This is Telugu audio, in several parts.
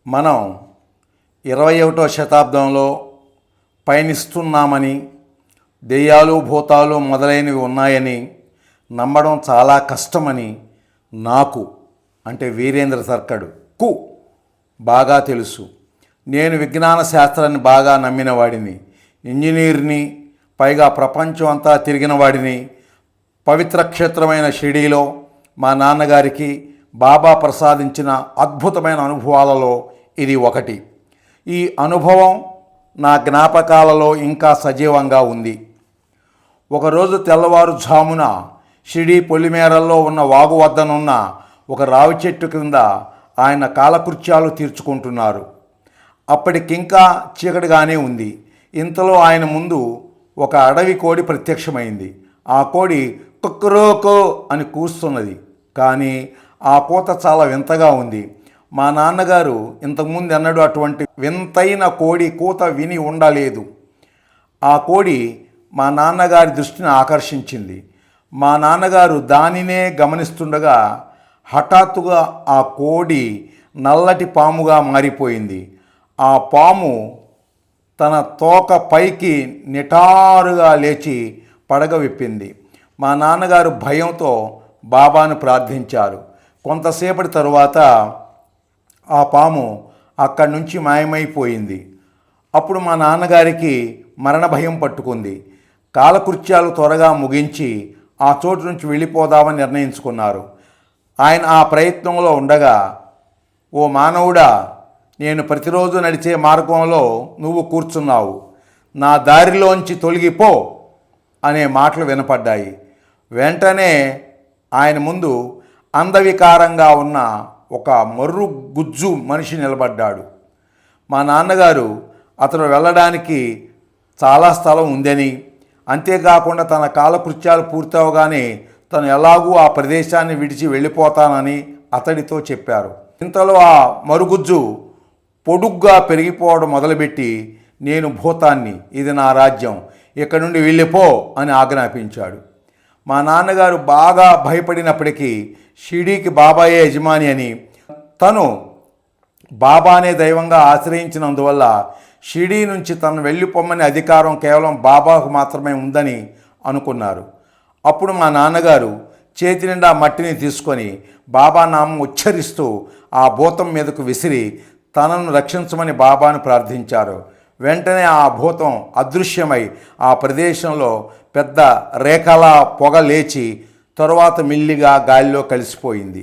మనం 21వ శతాబ్దంలో పయనిస్తున్నామని, దెయ్యాలు భూతాలు మొదలైనవి ఉన్నాయని నమ్మడం చాలా కష్టమని నాకు అంటే వీరేంద్ర సర్కడుకు బాగా తెలుసు. నేను విజ్ఞాన శాస్త్రాన్ని బాగా నమ్మిన వాడిని, ఇంజనీర్ని, పైగా ప్రపంచం అంతా తిరిగిన వాడిని. పవిత్ర క్షేత్రమైన షిరిడీలో మా నాన్నగారికి బాబా ప్రసాదించిన అద్భుతమైన అనుభవాలలో ఇది ఒకటి. ఈ అనుభవం నా జ్ఞాపకాలలో ఇంకా సజీవంగా ఉంది. ఒకరోజు తెల్లవారుజామున షిరిడీ పొలిమేరల్లో ఉన్న వాగు వద్దనున్న ఒక రావి చెట్టు కింద ఆయన కాలకృత్యాలు తీర్చుకుంటున్నారు. అప్పటికింకా చీకటిగానే ఉంది. ఇంతలో ఆయన ముందు ఒక అడవి కోడి ప్రత్యక్షమైంది. ఆ కోడి కుక్కురోకో అని కూస్తున్నది. కానీ ఆ కూత చాలా వింతగా ఉంది. మా నాన్నగారు ఇంతకుముందు ఎన్నడూ అటువంటి వింతైన కోడి కూత విని ఉండలేదు. ఆ కోడి మా నాన్నగారి దృష్టిని ఆకర్షించింది. మా నాన్నగారు దానినే గమనిస్తుండగా హఠాత్తుగా ఆ కోడి నల్లటి పాముగా మారిపోయింది. ఆ పాము తన తోక పైకి నిటారుగా లేచి పడగ విప్పింది. మా నాన్నగారు భయంతో బాబాను ప్రార్థించారు. కొంతసేపటి తరువాత ఆ పాము అక్కడి నుంచి మాయమైపోయింది. అప్పుడు మా నాన్నగారికి మరణ భయం పట్టుకుంది. కాలకృత్యాలు త్వరగా ముగించి ఆ చోటు నుంచి వెళ్ళిపోదామని నిర్ణయించుకున్నారు. ఆయన ఆ ప్రయత్నంలో ఉండగా, ఓ మానవుడా, నేను ప్రతిరోజు నడిచే మార్గంలో నువ్వు కూర్చున్నావు, నా దారిలోంచి తొలగిపో అనే మాటలు వినపడ్డాయి. వెంటనే ఆయన ముందు అందవికారంగా ఉన్న ఒక మర్రు గుజ్జు మనిషి నిలబడ్డాడు. మా నాన్నగారు అతను వెళ్ళడానికి చాలా స్థలం ఉందని, అంతేకాకుండా తన కాలకృత్యాలు పూర్తవగానే తను ఎలాగూ ఆ ప్రదేశాన్ని విడిచి వెళ్ళిపోతానని అతడితో చెప్పారు. ఇంతలో ఆ మరుగుజ్జు పొడుగ్గా పెరిగిపోవడం మొదలుపెట్టి, నేను భూతాన్ని, ఇది నా రాజ్యం, ఇక్కడ నుండి వెళ్ళిపో అని ఆజ్ఞాపించాడు. మా నాన్నగారు బాగా భయపడినప్పటికీ షిరిడీకి బాబాయే యజమాని అని, తను బాబానే దైవంగా ఆశ్రయించినందువల్ల షిరిడీ నుంచి తను వెళ్ళిపోమ్మని అధికారం కేవలం బాబాకు మాత్రమే ఉందని అనుకున్నారు. అప్పుడు మా నాన్నగారు చేతి నిండా మట్టిని తీసుకొని బాబా నామం ఉచ్చరిస్తూ ఆ భూతం మీదకు విసిరి తనను రక్షించమని బాబాను ప్రార్థించారు. వెంటనే ఆ భూతం అదృశ్యమై ఆ ప్రదేశంలో పెద్ద రేఖలా పొగ లేచి తరువాత మిల్లిగా గాలిలో కలిసిపోయింది.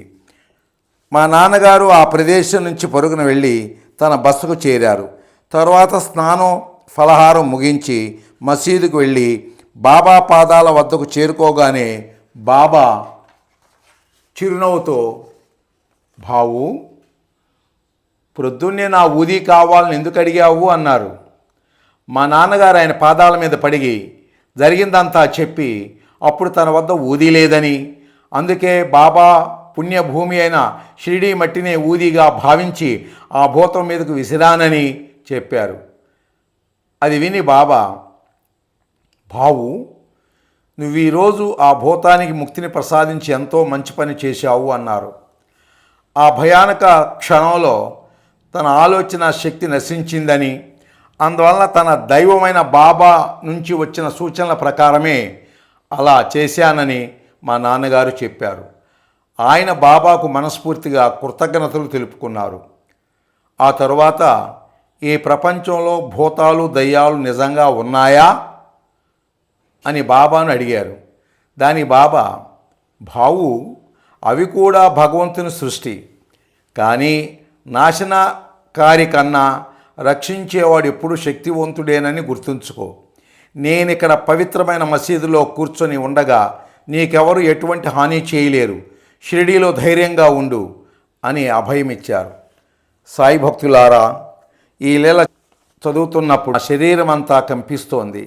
మా నాన్నగారు ఆ ప్రదేశం నుంచి పరుగున వెళ్ళి తన బస్సుకు చేరారు. తరువాత స్నానం ఫలహారం ముగించి మసీదుకు వెళ్ళి బాబా పాదాల వద్దకు చేరుకోగానే బాబా చిరునవ్వుతో, బావు, ప్రొద్దున్నే నా ఊది కావాలని ఎందుకు అడిగావు అన్నారు. మా నాన్నగారు ఆయన పాదాల మీద పడిగి జరిగిందంతా చెప్పి, అప్పుడు తన వద్ద ఊది లేదని, అందుకే బాబా పుణ్యభూమి అయిన షిరిడీ మట్టినే ఊదిగా భావించి ఆ భూతం మీదకు విసిరానని చెప్పారు. అది విని బాబా, బావు, నువ్వు ఈరోజు ఆ భూతానికి ముక్తిని ప్రసాదించి ఎంతో మంచి పని చేశావు అన్నారు. ఆ భయానక క్షణంలో తన ఆలోచన శక్తి నశించిందని, అందువలన తన దైవమైన బాబా నుంచి వచ్చిన సూచనల ప్రకారమే అలా చేశానని మా నాన్నగారు చెప్పారు. ఆయన బాబాకు మనస్ఫూర్తిగా కృతజ్ఞతలు తెలుపుకున్నారు. ఆ తరువాత, ఈ ప్రపంచంలో భూతాలు దయ్యాలు నిజంగా ఉన్నాయా అని బాబాను అడిగారు. దాని బాబా, బావు, అవి కూడా భగవంతుని సృష్టి, కానీ నాశనకారి కన్నా రక్షించేవాడు ఎప్పుడు శక్తివంతుడేనని గుర్తుంచుకో. నేనిక్కడ పవిత్రమైన మసీదులో కూర్చొని ఉండగా నీకెవరు ఎటువంటి హాని చేయలేరు. షిరిడీలో ధైర్యంగా ఉండు అని అభయమిచ్చారు. సాయి భక్తులారా, ఈ లీల చదువుతున్నప్పుడు శరీరం అంతా కంపిస్తోంది.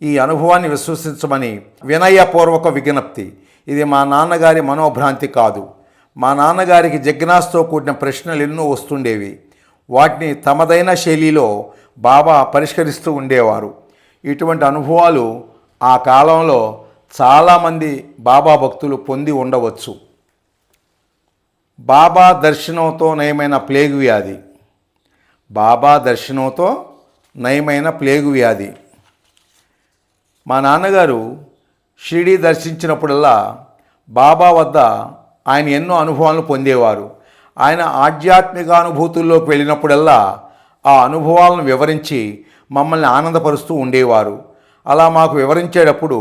ఈ అనుభవాన్ని విశ్వసించమని వినయపూర్వక విజ్ఞప్తి. ఇది మా నాన్నగారి మనోభ్రాంతి కాదు. మా నాన్నగారికి జిజ్ఞాసతో కూడిన ప్రశ్నలు ఎన్నో వస్తుండేవి. వాటిని తమదైన శైలిలో బాబా పరిష్కరిస్తూ ఉండేవారు. ఇటువంటి అనుభవాలు ఆ కాలంలో చాలామంది బాబా భక్తులు పొంది ఉండవచ్చు. బాబా దర్శనంతో నయమైన ప్లేగు వ్యాధి. బాబా దర్శనంతో నయమైన ప్లేగు వ్యాధి. మా నాన్నగారు షిరిడీ దర్శించినప్పుడల్లా బాబా వద్ద ఆయన ఎన్నో అనుభవాలను పొందేవారు. ఆయన ఆధ్యాత్మిక అనుభూతుల్లోకి వెళ్ళినప్పుడల్లా ఆ అనుభవాలను వివరించి మమ్మల్ని ఆనందపరుస్తూ ఉండేవారు. అలా మాకు వివరించేటప్పుడు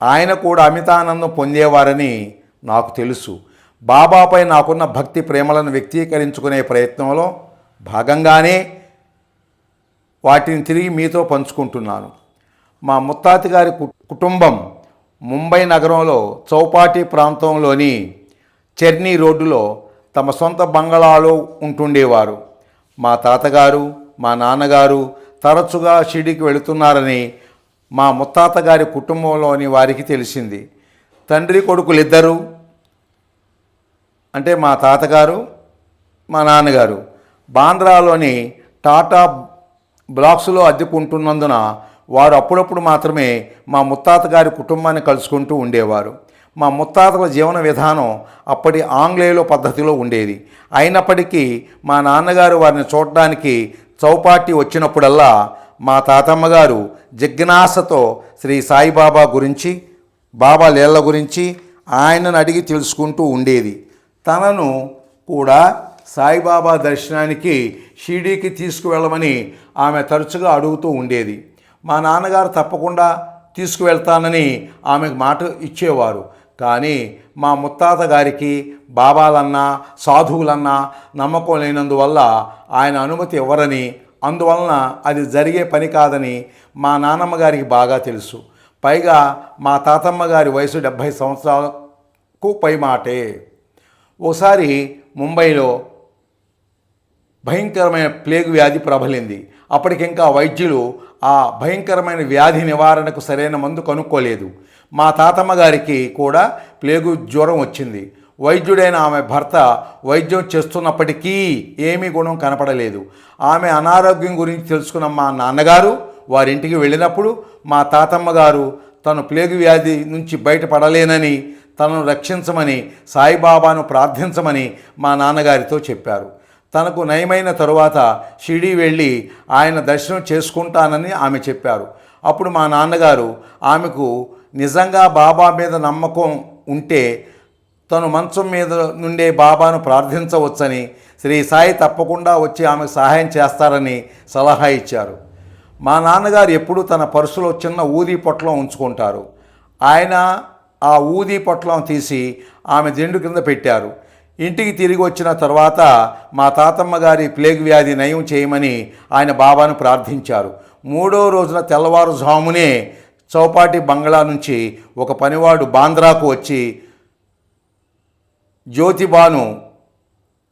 ఆయన కూడా అమితానందం పొందేవారని నాకు తెలుసు. బాబాపై నాకున్న భక్తి ప్రేమలను వ్యక్తీకరించుకునే ప్రయత్నంలో భాగంగానే వాటిని తిరిగి మీతో పంచుకుంటున్నాను. మా ముత్తాత గారి కుటుంబం ముంబై నగరంలో చౌపాటి ప్రాంతంలోని చెర్నీ రోడ్డులో తమ సొంత బంగళాలో ఉంటుండేవారు. మా తాతగారు మా నాన్నగారు తరచుగా షిరిడీకి వెళుతున్నారని మా ముత్తాత గారి కుటుంబంలోని వారికి తెలిసింది. తండ్రి కొడుకులిద్దరూ అంటే మా తాతగారు మా నాన్నగారు బాంద్రాలోని టాటా బ్లాక్స్లో అద్దెకుంటున్నందున వారు అప్పుడప్పుడు మాత్రమే మా ముత్తాత గారి కుటుంబాన్ని కలుసుకుంటూ ఉండేవారు. మా ముత్తాతల జీవన విధానం అప్పటి ఆంగ్లేయుల పద్ధతిలో ఉండేది. అయినప్పటికీ మా నాన్నగారు వారిని చూడడానికి చౌపాటి వచ్చినప్పుడల్లా మా తాతమ్మ గారు జిజ్ఞాసతో శ్రీ సాయిబాబా గురించి బాబా లీల గురించి ఆయనను అడిగి తెలుసుకుంటూ ఉండేది. తనను కూడా సాయిబాబా దర్శనానికి షిరిడీకి తీసుకువెళ్ళమని ఆమె తరచుగా అడుగుతూ ఉండేది. మా నాన్నగారు తప్పకుండా తీసుకువెళ్తానని ఆమెకు మాట ఇచ్చేవారు. కానీ మా ముత్తాత గారికి బాబాలన్నా సాధువులన్నా నమ్మకం లేనందువల్ల ఆయన అనుమతి ఇవ్వరని, అందువలన అది జరిగే పని కాదని మా నాన్నమ్మ గారికి బాగా తెలుసు. పైగా మా తాతమ్మ గారి వయసు 70 సంవత్సరాలకు పై మాటే. ఓసారి ముంబైలో భయంకరమైన ప్లేగు వ్యాధి ప్రబలింది. అప్పటికింకా వైద్యులు ఆ భయంకరమైన వ్యాధి నివారణకు సరైన మందు కనుక్కోలేదు. మా తాతమ్మ గారికి కూడా ప్లేగు జ్వరం వచ్చింది. వైద్యుడైన ఆమె భర్త వైద్యం చేస్తున్నప్పటికీ ఏమీ గుణం కనపడలేదు. ఆమె అనారోగ్యం గురించి తెలుసుకున్న మా నాన్నగారు వారింటికి వెళ్ళినప్పుడు మా తాతమ్మ గారు తను ప్లేగు వ్యాధి నుంచి బయటపడలేనని, తనను రక్షించమని సాయిబాబాను ప్రార్థించమని మా నాన్నగారితో చెప్పారు. తనకు నయమైన తరువాత షిరిడీ వెళ్ళి ఆయన దర్శనం చేసుకుంటానని ఆమె చెప్పారు. అప్పుడు మా నాన్నగారు ఆమెకు నిజంగా బాబా మీద నమ్మకం ఉంటే తను మంచం మీద నుండే బాబాను ప్రార్థించవచ్చని, శ్రీ సాయి తప్పకుండా వచ్చి ఆమెకు సహాయం చేస్తారని సలహా ఇచ్చారు. మా నాన్నగారు ఎప్పుడూ తన పర్సులో చిన్న ఊదీ పొట్లం ఉంచుకుంటారు. ఆయన ఆ ఊదీ పొట్లం తీసి ఆమె దిండు కింద పెట్టారు. ఇంటికి తిరిగి వచ్చిన తర్వాత మా తాతమ్మ గారి ప్లేగు వ్యాధి నయం చేయమని ఆయన బాబాను ప్రార్థించారు. 3వ రోజున తెల్లవారుజామునే చౌపాటి బంగ్లా నుంచి ఒక పనివాడు బాంద్రాకు వచ్చి జ్యోతిబాను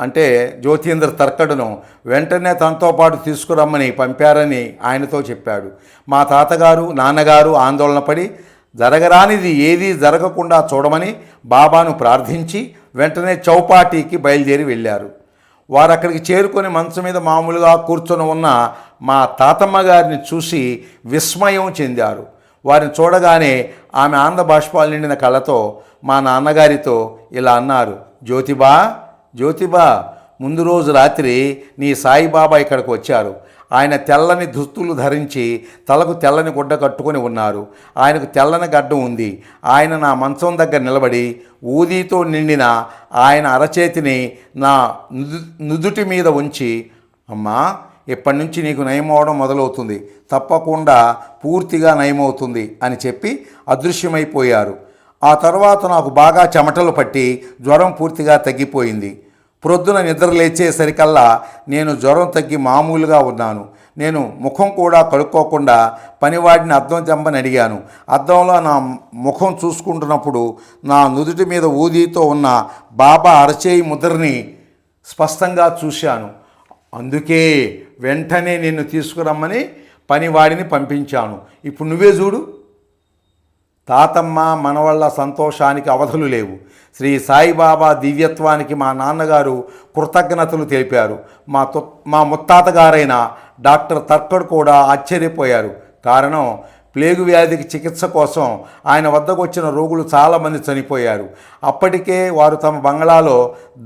అంటే జ్యోతీంద్ర తర్కడును వెంటనే తనతో పాటు తీసుకురమ్మని పంపారని ఆయనతో చెప్పాడు. మా తాతగారు నాన్నగారు ఆందోళన పడి జరగరానిది ఏదీ జరగకుండా చూడమని బాబాను ప్రార్థించి వెంటనే చౌపాటీకి బయలుదేరి వెళ్ళారు. వారు అక్కడికి చేరుకొని మంచం మీద మామూలుగా కూర్చొని ఉన్న మా తాతమ్మ గారిని చూసి విస్మయం చెందారు. వారిని చూడగానే ఆమె ఆనంద బాష్పాలు నిండిన కళ్ళతో మా నాన్నగారితో ఇలా అన్నారు, జ్యోతిబా జ్యోతిబా, ముందు రోజు రాత్రి నీ సాయిబాబా ఇక్కడికి వచ్చారు. ఆయన తెల్లని దుస్తులు ధరించి తలకు తెల్లని గుడ్డ కట్టుకొని ఉన్నారు. ఆయనకు తెల్లని గడ్డం ఉంది. ఆయన నా మంచం దగ్గర నిలబడి ఊదీతో నిండిన ఆయన అరచేతిని నా నుదుటి మీద ఉంచి, అమ్మా ఇప్పటి నుంచి నీకు నయమవడం మొదలవుతుంది, తప్పకుండా పూర్తిగా నయమవుతుంది అని చెప్పి అదృశ్యమైపోయారు. ఆ తర్వాత నాకు బాగా చెమటలు పట్టి జ్వరం పూర్తిగా తగ్గిపోయింది. ప్రొద్దున నిద్ర లేచేసరికల్లా నేను జ్వరం తగ్గి మామూలుగా ఉన్నాను. నేను ముఖం కూడా కడుక్కోకుండా పనివాడిని అద్దం తెమ్మని అడిగాను. అద్దంలో నా ముఖం చూసుకుంటున్నప్పుడు నా నుదుటి మీద ఊదీతో ఉన్న బాబా అరచేయి ముద్రని స్పష్టంగా చూశాను. అందుకే వెంటనే నిన్ను తీసుకురమ్మని పనివాడిని పంపించాను. ఇప్పుడు నువ్వే చూడు. తాతమ్మ మనవళ్ళ సంతోషానికి అవధులు లేవు. శ్రీ సాయిబాబా దివ్యత్వానికి మా నాన్నగారు కృతజ్ఞతలు తెలిపారు. మా ముత్తాతగారైన డాక్టర్ తర్కడ్ కూడా ఆశ్చర్యపోయారు. కారణం ప్లేగు వ్యాధికి చికిత్స కోసం ఆయన వద్దకు వచ్చిన రోగులు చాలామంది చనిపోయారు. అప్పటికే వారు తమ బంగ్లాలో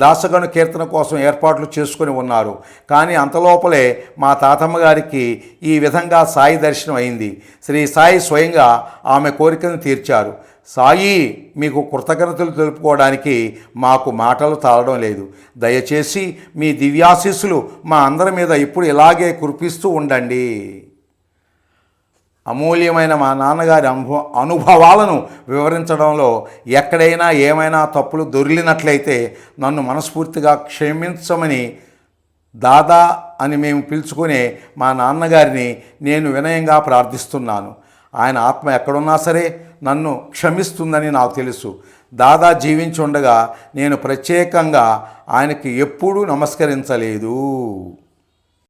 దాసగను కీర్తన కోసం ఏర్పాట్లు చేసుకుని ఉన్నారు. కానీ అంతలోపలే మా తాతమ్మ గారికి ఈ విధంగా సాయి దర్శనం అయింది. శ్రీ సాయి స్వయంగా ఆమె కోరికను తీర్చారు. సాయి, మీకు కృతజ్ఞతలు తెలుపుకోవడానికి మాకు మాటలు తాళడం లేదు. దయచేసి మీ దివ్యాశీస్సులు మా అందరి మీద ఇప్పుడు ఇలాగే కురిపిస్తూ ఉండండి. అమూల్యమైన మా నాన్నగారి అనుభవాలను వివరించడంలో ఎక్కడైనా ఏమైనా తప్పులు దొర్లినట్లయితే నన్ను మనస్ఫూర్తిగా క్షమించమని దాదా అని మేము పిలుచుకునే మా నాన్నగారిని నేను వినయంగా ప్రార్థిస్తున్నాను. ఆయన ఆత్మ ఎక్కడున్నా సరే నన్ను క్షమిస్తుందని నాకు తెలుసు. దాదా జీవించి ఉండగా నేను ప్రత్యేకంగా ఆయనకి ఎప్పుడూ నమస్కరించలేదు.